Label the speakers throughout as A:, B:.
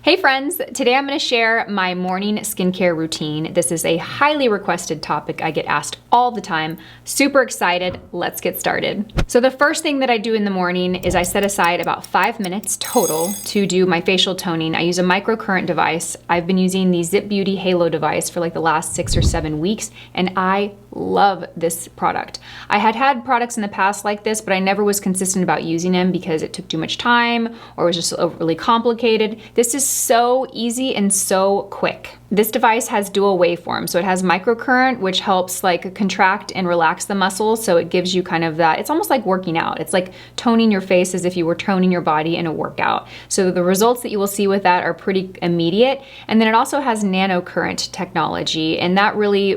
A: Hey friends, today I'm going to share my morning skincare routine. This is a highly requested topic I get asked all the time. Super excited, let's get started. So the first thing that I do in the morning is I set aside about 5 minutes total to do my facial toning. I use a microcurrent device. I've been using the Zip Beauty Halo device for like the last 6 or 7 weeks, and I love this product. I had products in the past like this, but I never was consistent about using them because it took too much time or was just overly complicated. This is so easy and so quick. This device has dual waveform, so it has microcurrent, which helps like contract and relax the muscles, so it gives you kind of that, it's almost like working out. It's like toning your face as if you were toning your body in a workout. So the results that you will see with that are pretty immediate. And then it also has nanocurrent technology, and that really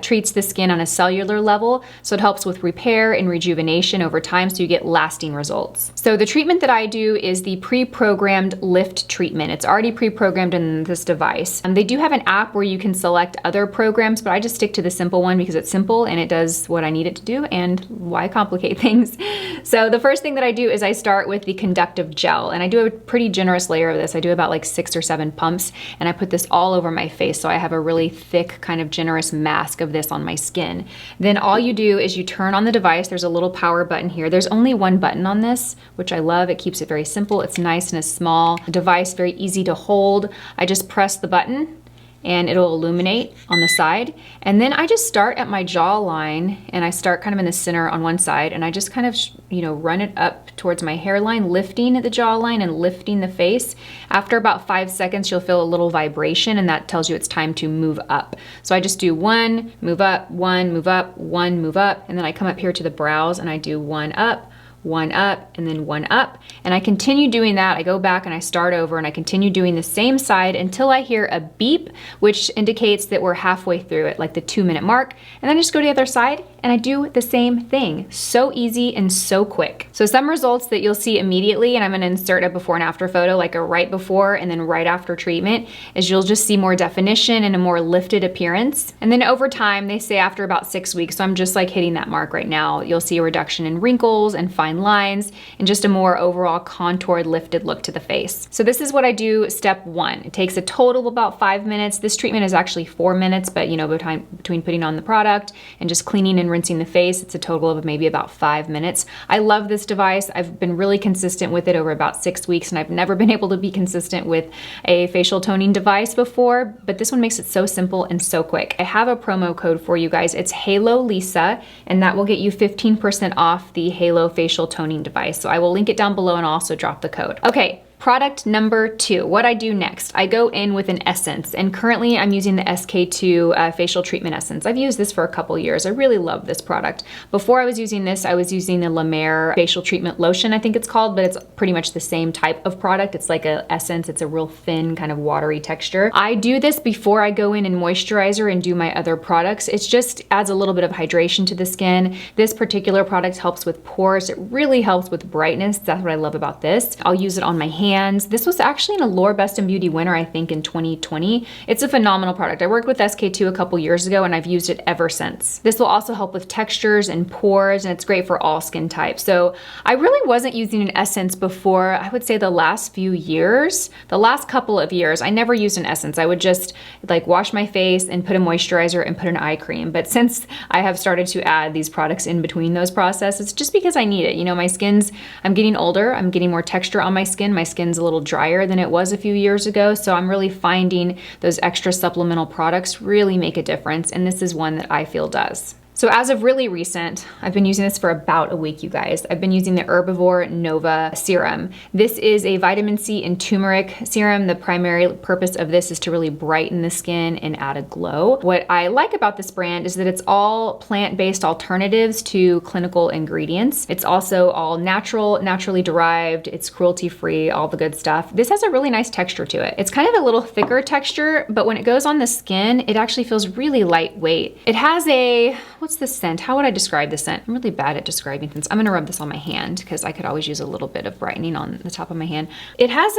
A: treats the skin on a cellular level, so it helps with repair and rejuvenation over time, so you get lasting results. So the treatment that I do is the pre-programmed lift treatment. It's already pre-programmed in this device. They do have an app where you can select other programs, but I just stick to the simple one because it's simple and it does what I need it to do, and why complicate things? So the first thing that I do is I start with the conductive gel, and I do a pretty generous layer of this. I do about like 6 or 7 pumps, and I put this all over my face, so I have a really thick kind of generous mask of this on my skin. Then all you do is you turn on the device. There's a little power button here. There's only one button on this, which I love. It keeps it very simple. It's nice and a small device, very easy to hold. I just press the button and it'll illuminate on the side. And then I just start at my jawline, and I start kind of in the center on one side, and I just kind of, run it up towards my hairline, lifting the jawline and lifting the face. After about 5 seconds, you'll feel a little vibration, and that tells you it's time to move up. So I just do 1, move up, 1, move up, 1, move up, and then I come up here to the brows and I do 1 up, 1 up, and then 1 up. And I continue doing that. I go back and I start over and I continue doing the same side until I hear a beep, which indicates that we're halfway through it, like the 2-minute mark. And then I just go to the other side and I do the same thing. So easy and so quick. So some results that you'll see immediately, and I'm gonna insert a before and after photo, like a right before and then right after treatment, is you'll just see more definition and a more lifted appearance. And then over time, they say after about 6 weeks, so I'm just like hitting that mark right now, you'll see a reduction in wrinkles and fine lines and just a more overall contoured, lifted look to the face. So this is what I do step 1. It takes a total of about 5 minutes. This treatment is actually 4 minutes, but between putting on the product and just cleaning and rinsing the face, it's a total of maybe about 5 minutes. I love this device. I've been really consistent with it over about 6 weeks, and I've never been able to be consistent with a facial toning device before, but this one makes it so simple and so quick. I have a promo code for you guys. It's Halo Lisa, and that will get you 15% off the Halo facial toning device. So I will link it down below and also drop the code. Okay. Product number 2, what I do next, I go in with an essence, and currently I'm using the SK2 facial treatment essence. I've used this for a couple years. I really love this product. Before I was using this, I was using the La Mer facial treatment lotion, I think it's called, but it's pretty much the same type of product. It's like an essence. It's a real thin kind of watery texture. I do this before I go in and moisturizer and do my other products. It just adds a little bit of hydration to the skin. This particular product helps with pores. It really helps with brightness. That's what I love about this. I'll use it on my hands. This was actually in a Allure Best in Beauty winner, I think, in 2020. It's a phenomenal product. I worked with SK2 a couple years ago, and I've used it ever since. This will also help with textures and pores, and it's great for all skin types. So I really wasn't using an essence before, I would say the last few years. The last couple of years, I never used an essence. I would just like wash my face and put a moisturizer and put an eye cream. But since I have started to add these products in between those processes, just because I need it. My skin's, I'm getting older, I'm getting more texture on my skin. My skin's a little drier than it was a few years ago, so I'm really finding those extra supplemental products really make a difference, and this is one that I feel does. So as of really recent, I've been using this for about a week, you guys. I've been using the Herbivore Nova Serum. This is a vitamin C and turmeric serum. The primary purpose of this is to really brighten the skin and add a glow. What I like about this brand is that it's all plant-based alternatives to clinical ingredients. It's also all natural, naturally derived, it's cruelty-free, all the good stuff. This has a really nice texture to it. It's kind of a little thicker texture, but when it goes on the skin, it actually feels really lightweight. It has a, what's the scent? How would I describe the scent? I'm really bad at describing things. I'm gonna rub this on my hand because I could always use a little bit of brightening on the top of my hand. It has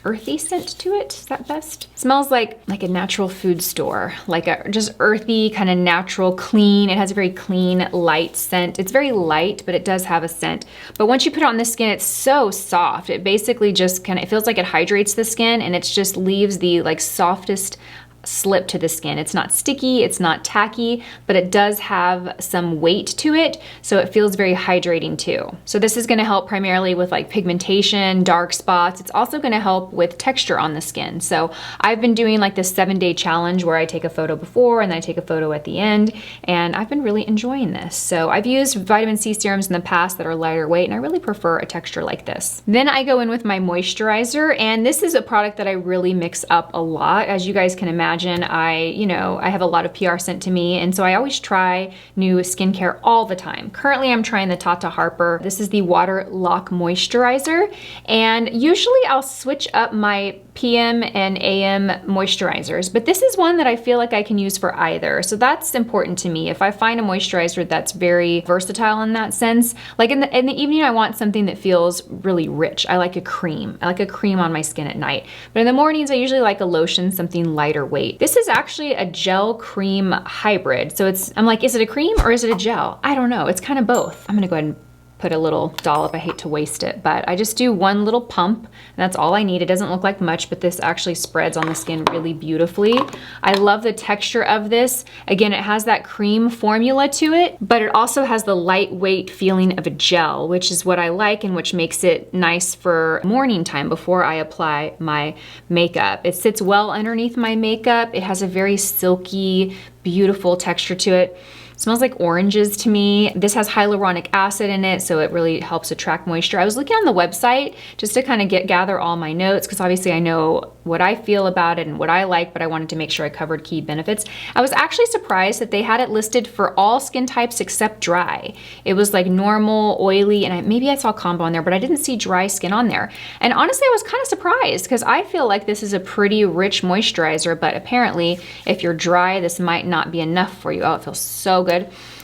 A: earthy scent to it. Is that best? It smells like a natural food store, like a just earthy, kind of natural, clean. It has a very clean, light scent. It's very light, but it does have a scent. But once you put it on the skin, it's so soft. It basically just it feels like it hydrates the skin, and it just leaves the like softest slip to the skin. It's not sticky, it's not tacky, but it does have some weight to it, so it feels very hydrating too. So this is gonna help primarily with like pigmentation, dark spots. It's also gonna help with texture on the skin. So I've been doing like this 7-day challenge where I take a photo before and then I take a photo at the end, and I've been really enjoying this. So I've used vitamin C serums in the past that are lighter weight, and I really prefer a texture like this. Then I go in with my moisturizer, and this is a product that I really mix up a lot. As you guys can imagine, I have a lot of PR sent to me, and so I always try new skincare all the time. Currently, I'm trying the Tata Harper. This is the Water Lock Moisturizer, and usually I'll switch up my PM and AM moisturizers, but this is one that I feel like I can use for either, so that's important to me. If I find a moisturizer that's very versatile in that sense, like in the evening I want something that feels really rich. I like a cream. I like a cream on my skin at night, but in the mornings I usually like a lotion, something lighter weight. This is actually a gel cream hybrid, so I'm like, is it a cream or is it a gel? I don't know, it's kind of both. I'm gonna go ahead and put a little dollop. I hate to waste it, but I just do one little pump, and that's all I need. It doesn't look like much, but this actually spreads on the skin really beautifully. I love the texture of this. Again, it has that cream formula to it, but it also has the lightweight feeling of a gel, which is what I like and which makes it nice for morning time before I apply my makeup. It sits well underneath my makeup. It has a very silky, beautiful texture to it. Smells like oranges to me. This has hyaluronic acid in it, so it really helps attract moisture. I was looking on the website just to kind of gather all my notes, because obviously I know what I feel about it and what I like, but I wanted to make sure I covered key benefits. I was actually surprised that they had it listed for all skin types except dry. It was like normal, oily, and maybe I saw combo on there, but I didn't see dry skin on there. And honestly, I was kind of surprised, because I feel like this is a pretty rich moisturizer, but apparently if you're dry, this might not be enough for you. Oh, it feels so good.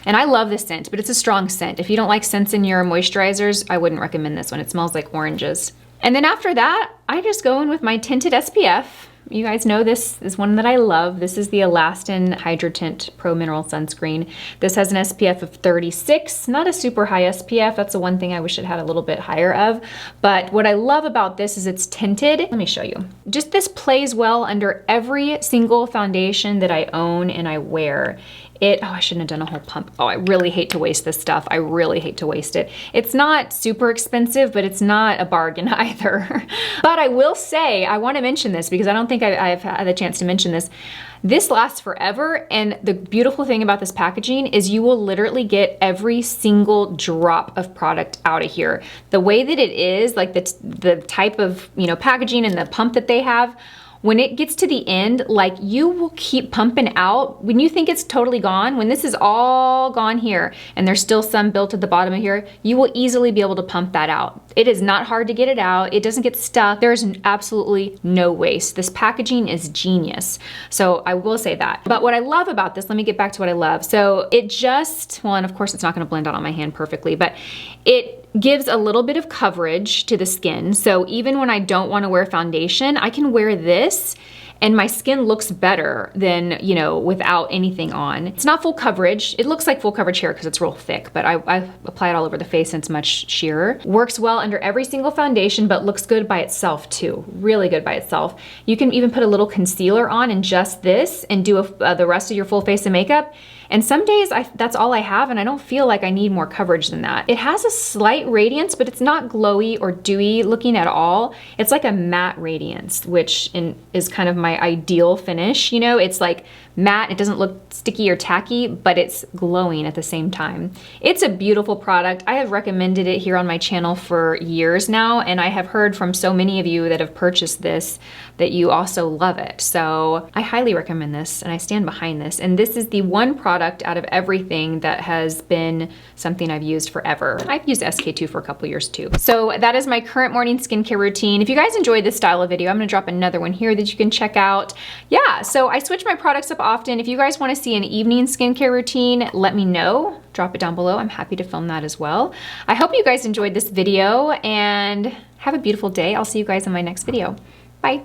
A: And I love this scent, but it's a strong scent. If you don't like scents in your moisturizers, I wouldn't recommend this one. It smells like oranges. And then after that, I just go in with my tinted SPF. You guys know this is one that I love. This is the Elastin Hydra Tint Pro Mineral Sunscreen. This has an SPF of 36, not a super high SPF. That's the one thing I wish it had a little bit higher of. But what I love about this is it's tinted. Let me show you. Just this plays well under every single foundation that I own and I wear. Oh, I shouldn't have done a whole pump. Oh, I really hate to waste this stuff. I really hate to waste it. It's not super expensive, but it's not a bargain either. But I will say, I want to mention this because I don't think I've had a chance to mention this. This lasts forever, and the beautiful thing about this packaging is you will literally get every single drop of product out of here. The way that it is, like the type of packaging and the pump that they have, when it gets to the end, like you will keep pumping out. When you think it's totally gone, when this is all gone here and there's still some built at the bottom of here, you will easily be able to pump that out. It is not hard to get it out. It doesn't get stuck. There's absolutely no waste. This packaging is genius. So I will say that. But what I love about this, let me get back to what I love. So it just, well, and of course it's not gonna blend out on my hand perfectly, but it gives a little bit of coverage to the skin. So even when I don't want to wear foundation, I can wear this and my skin looks better than, without anything on. It's not full coverage. It looks like full coverage here because it's real thick, but I apply it all over the face and it's much sheerer. Works well under every single foundation, but looks good by itself too. Really good by itself. You can even put a little concealer on and just this and do the rest of your full face of makeup. And some days that's all I have and I don't feel like I need more coverage than that. It has a slight radiance, but it's not glowy or dewy looking at all. It's like a matte radiance, which is kind of my ideal finish. It's like matte, it doesn't look sticky or tacky, but it's glowing at the same time. It's a beautiful product. I have recommended it here on my channel for years now, and I have heard from so many of you that have purchased this that you also love it. So I highly recommend this and I stand behind this. And this is the one product out of everything that has been something I've used forever. I've used SK2 for a couple years too. So that is my current morning skincare routine. If you guys enjoyed this style of video, I'm gonna drop another one here that you can check out. Yeah, so I switch my products up often. If you guys wanna see an evening skincare routine, let me know. Drop it down below. I'm happy to film that as well. I hope you guys enjoyed this video and have a beautiful day. I'll see you guys in my next video. Bye.